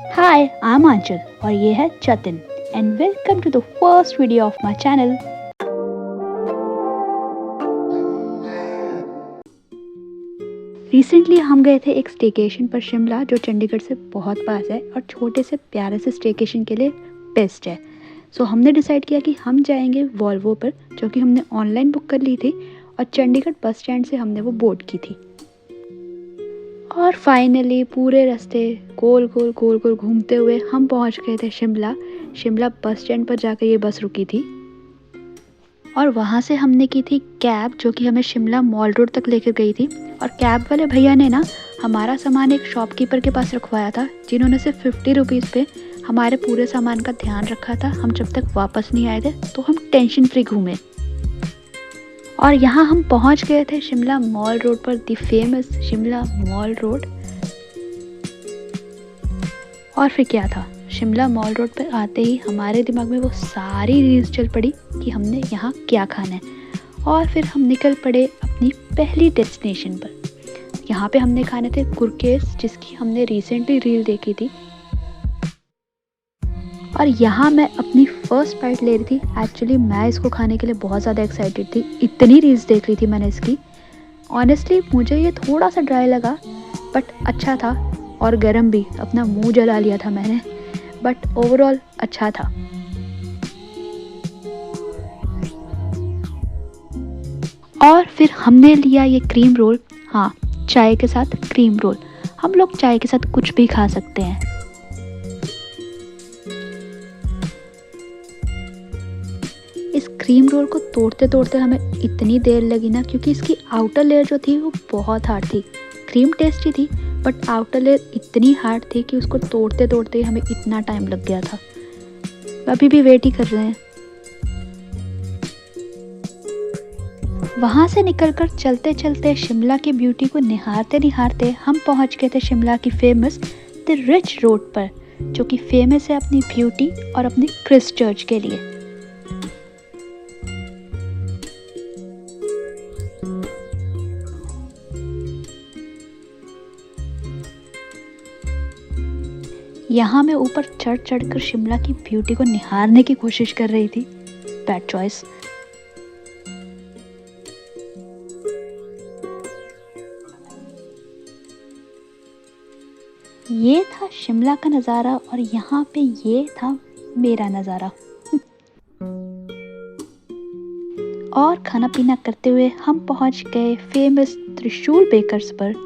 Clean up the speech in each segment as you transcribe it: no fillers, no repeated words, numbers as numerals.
Hi, I'm Anchal और ये है Jatin and welcome to the first video of my channel. Recently हम गए थे एक स्टेकेशन पर शिमला जो चंडीगढ़ से बहुत पास है और छोटे से प्यारे से स्टेकेशन के लिए बेस्ट है। सो हमने डिसाइड किया कि हम जाएंगे वॉल्वो पर जो कि हमने ऑनलाइन बुक कर ली थी और चंडीगढ़ बस स्टैंड से हमने वो बोर्ड की थी। और फाइनली पूरे रास्ते गोल गोल घूमते हुए हम पहुंच गए थे शिमला बस स्टैंड पर जाकर ये बस रुकी थी और वहाँ से हमने की थी कैब जो कि हमें शिमला मॉल रोड तक लेकर गई थी। और कैब वाले भैया ने ना हमारा सामान एक शॉपकीपर के पास रखवाया था जिन्होंने सिर्फ 50 रुपीज़ पे हमारे पूरे सामान का ध्यान रखा था। हम जब तक वापस नहीं आए थे तो हम टेंशन फ्री घूमे। और यहाँ हम पहुँच गए थे शिमला मॉल रोड पर, the famous Shimla mall road. और फिर क्या था, शिमला मॉल रोड पर आते ही हमारे दिमाग में वो सारी रील्स चल पड़ी कि हमने यहाँ क्या खाना है। और फिर हम निकल पड़े अपनी पहली डेस्टिनेशन पर। यहाँ पे हमने खाने थे कुरकेस जिसकी हमने रिसेंटली रील देखी थी। और यहाँ मैं अपनी फर्स्ट बाइट ले रही थी। एक्चुअली मैं इसको खाने के लिए बहुत ज़्यादा एक्साइटेड थी, इतनी रील्स देख रही थी मैंने इसकी। ऑनेस्टली मुझे ये थोड़ा सा ड्राई लगा बट अच्छा था और गरम भी, अपना मुंह जला लिया था मैंने, बट ओवरऑल अच्छा था। और फिर हमने लिया ये क्रीम रोल। हाँ, चाय के साथ क्रीम रोल। हम लोग चाय के साथ कुछ भी खा सकते हैं। इस क्रीम रोल को तोड़ते तोड़ते हमें इतनी देर लगी ना, क्योंकि इसकी आउटर लेयर जो थी वो बहुत हार्ड थी। क्रीम टेस्टी थी बट आउटर लेयर इतनी हार्ड थी कि उसको तोड़ते तोड़ते हमें इतना टाइम लग गया था। अभी भी वेट ही कर रहे हैं। वहाँ से निकलकर चलते चलते शिमला की ब्यूटी को निहारते निहारते हम पहुँच गए थे शिमला की फेमस द रिच रोड पर, जो कि फेमस है अपनी ब्यूटी और अपनी क्रिस्ट चर्च के लिए। यहाँ मैं ऊपर चढ़ चढ़कर शिमला की ब्यूटी को निहारने की कोशिश कर रही थी। Bad choice. ये था शिमला का नज़ारा और यहाँ पे ये था मेरा नज़ारा। और खाना पीना करते हुए हम पहुँच गए फेमस त्रिशूल बेकर्स पर।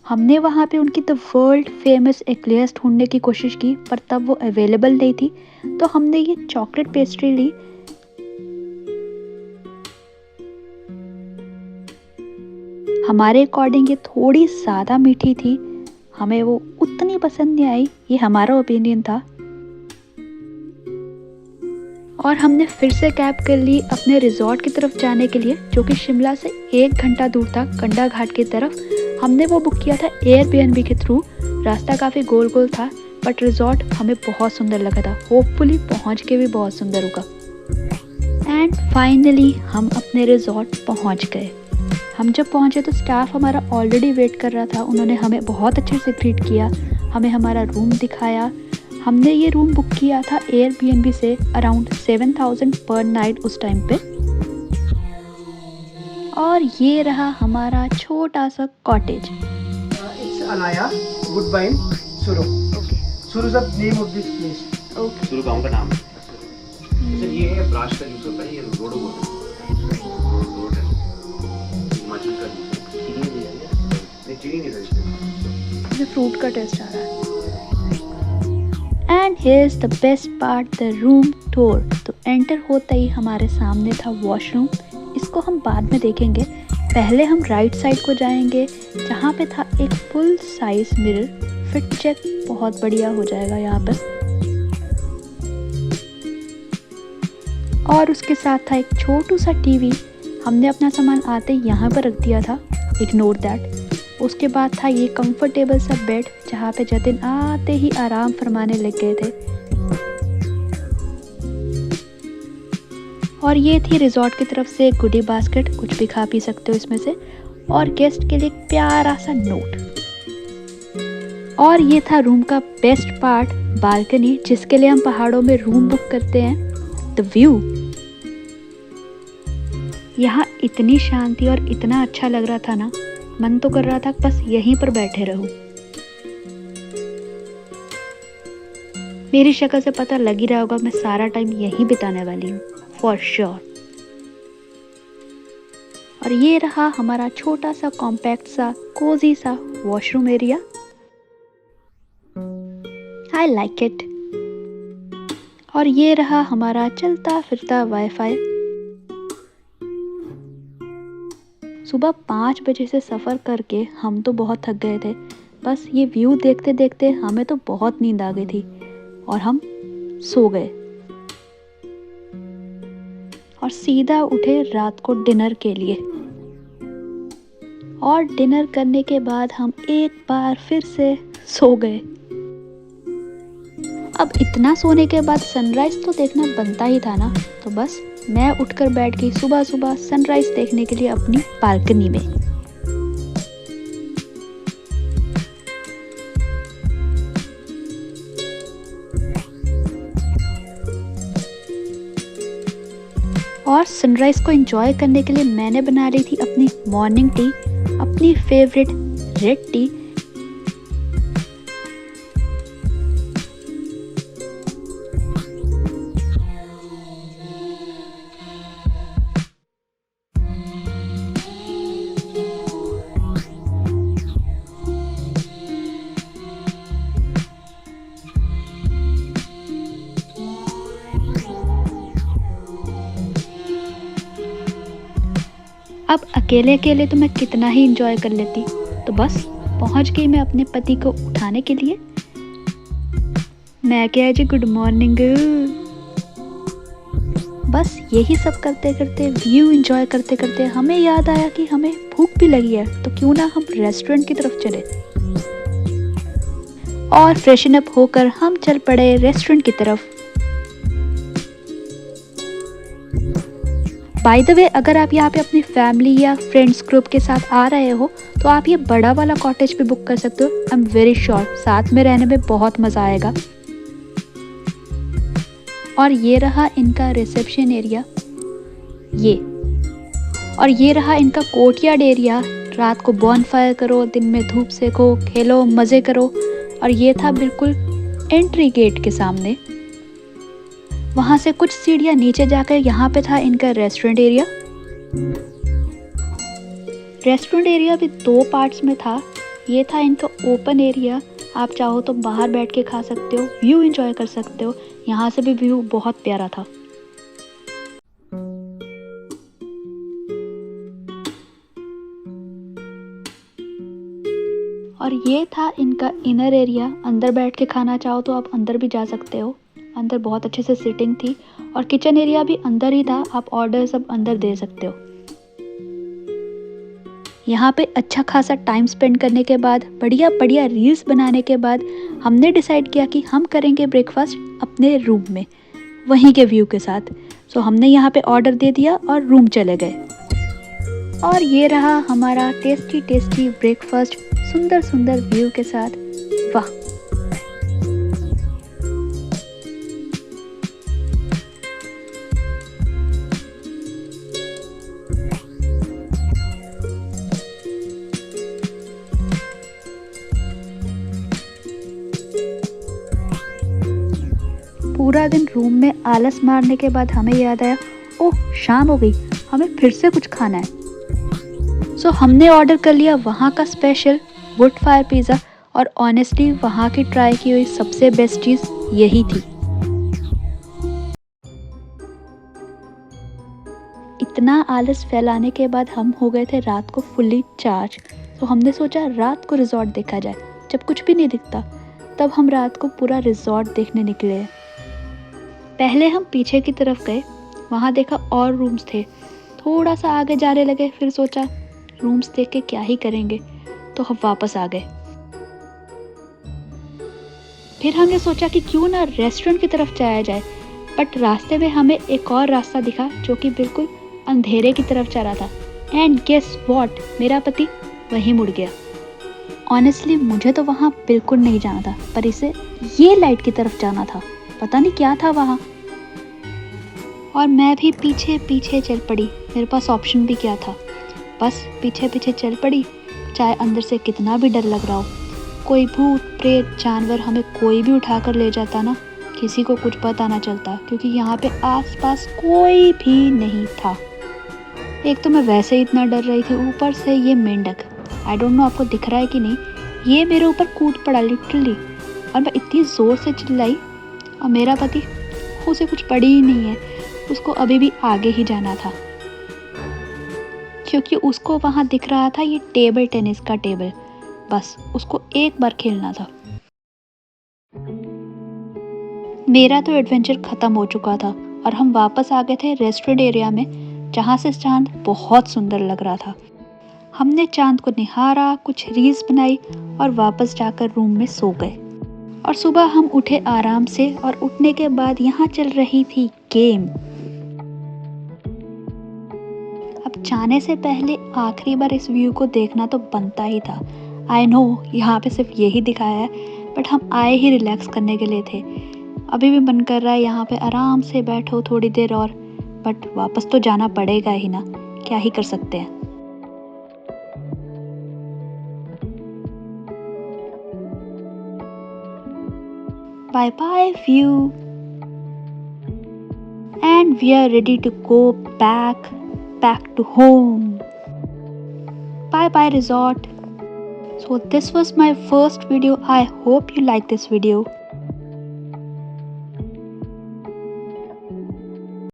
हमने वहाँ पे उनकी द वर्ल्ड फेमस एक्लेयर्स ढूंढने की कोशिश की पर तब वो अवेलेबल नहीं थी, तो हमने ये चॉकलेट पेस्ट्री ली। हमारे अकॉर्डिंग ये थोड़ी ज़्यादा मीठी थी, हमें वो उतनी पसंद नहीं आई, ये हमारा ओपिनियन था। और हमने फिर से कैब कर ली अपने रिजॉर्ट की तरफ जाने के लिए, जो कि शिमला से 1 घंटा दूर था, कंडा घाट की तरफ। हमने वो बुक किया था एयरबीएनबी के थ्रू। रास्ता काफ़ी गोल गोल था बट रिजॉर्ट हमें बहुत सुंदर लगा था। होपफुली पहुंच के भी बहुत सुंदर होगा। एंड फाइनली हम अपने रिजॉर्ट पहुंच गए। हम जब पहुंचे तो स्टाफ हमारा ऑलरेडी वेट कर रहा था। उन्होंने हमें बहुत अच्छे से ग्रीट किया, हमें हमारा रूम दिखाया। हमने ये रूम बुक किया था एयरबीएनबी से अराउंड 7000 पर नाइट उस टाइम पे। और ये रहा हमारा छोटा सा cottage. It's Anaya, Woodbine, Suru. Okay. Suru is the name of this place. Okay. शुरू गांव का नाम है सर। ये है ब्राश का यूज होता है, ये रोड है हिमाचल का चीनी नहीं सर, इसमें फ्रूट का टेस्ट आ रहा है। And here is the best part, the room tour. तो एंटर होता ही हमारे सामने था वॉशरूम। इसको हम बाद में देखेंगे, पहले हम राइट साइड को जाएंगे जहाँ पे था एक full size mirror. Fit check बहुत बढ़िया हो जाएगा यहाँ पर। और उसके साथ था एक छोटू सा टीवी। हमने अपना सामान आते ही यहाँ पर रख दिया था, इग्नोर दैट। उसके बाद था ये कंफर्टेबल सा बेड जहाँ पे जतिन आते ही आराम फरमाने लग गए थे। और ये थी रिजॉर्ट की तरफ से गुडी बास्केट, कुछ भी खा पी सकते हो इसमें से। और गेस्ट के लिए एक प्यारा सा नोट। और ये था रूम का बेस्ट पार्ट, बालकनी, जिसके लिए हम पहाड़ों में रूम बुक करते हैं। द व्यू, यहाँ इतनी शांति और इतना अच्छा लग रहा था ना, मन तो कर रहा था बस यहीं पर बैठे रहूं। मेरी शक्ल से पता लग ही रहा होगा मैं सारा टाइम यहीं बिताने वाली हूँ फॉर श्योर। और ये रहा हमारा छोटा सा कॉम्पैक्ट सा कोजी सा washroom area. I like it. और ये रहा हमारा चलता फिरता वाईफाई। सुबह 5 बजे से सफ़र करके हम तो बहुत थक गए थे, बस ये व्यू देखते देखते हमें तो बहुत नींद आ गई थी और हम सो गए और सीधा उठे रात को डिनर के लिए। और डिनर करने के बाद हम एक बार फिर से सो गए। अब इतना सोने के बाद सनराइज तो देखना बनता ही था ना, तो बस मैं उठकर बैठ गई सुबह सुबह सनराइज देखने के लिए अपनी बालकनी में। और सनराइज को एंजॉय करने के लिए मैंने बना ली थी अपनी मॉर्निंग टी, अपनी फेवरेट रेड टी। अब अकेले अकेले तो मैं कितना ही एंजॉय कर लेती, तो बस पहुंच गई मैं अपने पति को उठाने के लिए। मैं क्या जी, गुड मॉर्निंग। बस यही सब करते करते, व्यू एंजॉय करते करते हमें याद आया कि हमें भूख भी लगी है, तो क्यों ना हम रेस्टोरेंट की तरफ चले। और फ्रेशन अप होकर हम चल पड़े रेस्टोरेंट की तरफ। बाय द वे, अगर आप यहाँ पे अपनी फैमिली या फ्रेंड्स ग्रुप के साथ आ रहे हो तो आप ये बड़ा वाला कॉटेज भी बुक कर सकते हो। आई एम वेरी श्योर साथ में रहने में बहुत मज़ा आएगा। और ये रहा इनका रिसेप्शन एरिया, और ये रहा इनका कोर्टयार्ड एरिया। रात को बॉनफायर करो, दिन में धूप सेको, खेलो, मज़े करो। और ये था बिल्कुल एंट्री गेट के सामने। वहाँ से कुछ सीढ़ियाँ नीचे जाकर यहाँ पे था इनका रेस्टोरेंट एरिया। रेस्टोरेंट एरिया भी 2 पार्ट्स में था। ये था इनका ओपन एरिया, आप चाहो तो बाहर बैठ के खा सकते हो, व्यू एंजॉय कर सकते हो। यहाँ से भी व्यू बहुत प्यारा था। और ये था इनका इनर एरिया, अंदर बैठ के खाना चाहो तो आप अंदर भी जा सकते हो। अंदर बहुत अच्छे से सिटिंग थी और किचन एरिया भी अंदर ही था, आप ऑर्डर सब अंदर दे सकते हो। यहाँ पे अच्छा खासा टाइम स्पेंड करने के बाद, बढ़िया बढ़िया रील्स बनाने के बाद, हमने डिसाइड किया कि हम करेंगे ब्रेकफास्ट अपने रूम में, वहीं के व्यू के साथ। सो हमने यहाँ पे ऑर्डर दे दिया और रूम चले गए। और ये रहा हमारा टेस्टी टेस्टी ब्रेकफास्ट, सुंदर सुंदर व्यू के साथ। वाह! पूरा दिन रूम में आलस मारने के बाद हमें याद आया, ओह शाम हो गई, हमें फिर से कुछ खाना है। सो हमने ऑर्डर कर लिया वहाँ का स्पेशल वुड फायर पिज़्ज़ा। और ऑनेस्टली वहाँ की ट्राई की हुई सबसे बेस्ट चीज़ यही थी। इतना आलस फैलाने के बाद हम हो गए थे रात को फुल्ली चार्ज। तो हमने सोचा रात को रिजॉर्ट देखा जाए। जब कुछ भी नहीं दिखता तब हम रात को पूरा रिजॉर्ट देखने निकले। पहले हम पीछे की तरफ गए, वहाँ देखा और रूम्स थे। थोड़ा सा आगे जाने लगे, फिर सोचा रूम्स देख के क्या ही करेंगे, तो हम वापस आ गए। फिर हमने सोचा कि क्यों ना रेस्टोरेंट की तरफ जाया जाए, बट रास्ते में हमें एक और रास्ता दिखा जो कि बिल्कुल अंधेरे की तरफ जा रहा था। एंड गेस व्हाट, मेरा पति वहीं मुड़ गया। ऑनेस्टली मुझे तो वहाँ बिल्कुल नहीं जाना था, पर इसे ये लाइट की तरफ जाना था। पता नहीं क्या था वहाँ। और मैं भी पीछे पीछे चल पड़ी। मेरे पास ऑप्शन भी क्या था, बस पीछे पीछे चल पड़ी, चाहे अंदर से कितना भी डर लग रहा हो। कोई भूत प्रेत जानवर हमें कोई भी उठा कर ले जाता ना, किसी को कुछ पता ना चलता, क्योंकि यहाँ पे आसपास कोई भी नहीं था। एक तो मैं वैसे ही इतना डर रही थी, ऊपर से ये मेंढक, आई डोंट नो आपको दिख रहा है कि नहीं, ये मेरे ऊपर कूद पड़ा लिटरली। और मैं इतनी ज़ोर से चिल्लाई, और मेरा पति, उसे कुछ पड़ी ही नहीं है, उसको अभी भी आगे ही जाना था, क्योंकि उसको वहाँ दिख रहा था ये टेबल टेनिस का टेबल, बस उसको एक बार खेलना था। मेरा तो एडवेंचर ख़त्म हो चुका था और हम वापस आ गए थे रेस्टोरेंट एरिया में, जहाँ से चांद बहुत सुंदर लग रहा था। हमने चांद को निहारा, कुछ रील्स बनाई और वापस जाकर रूम में सो गए। और सुबह हम उठे आराम से, और उठने के बाद यहाँ चल रही थी गेम। अब जाने से पहले आखिरी बार इस व्यू को देखना तो बनता ही था। आई नो यहाँ पे सिर्फ यही दिखाया है, बट हम आए ही रिलैक्स करने के लिए थे। अभी भी मन कर रहा है यहाँ पे आराम से बैठो थोड़ी देर और, बट वापस तो जाना पड़ेगा ही ना, क्या ही कर सकते हैं। Bye bye view, and we are ready to go back to home. Bye bye resort. So this was my first video. I hope you like this video.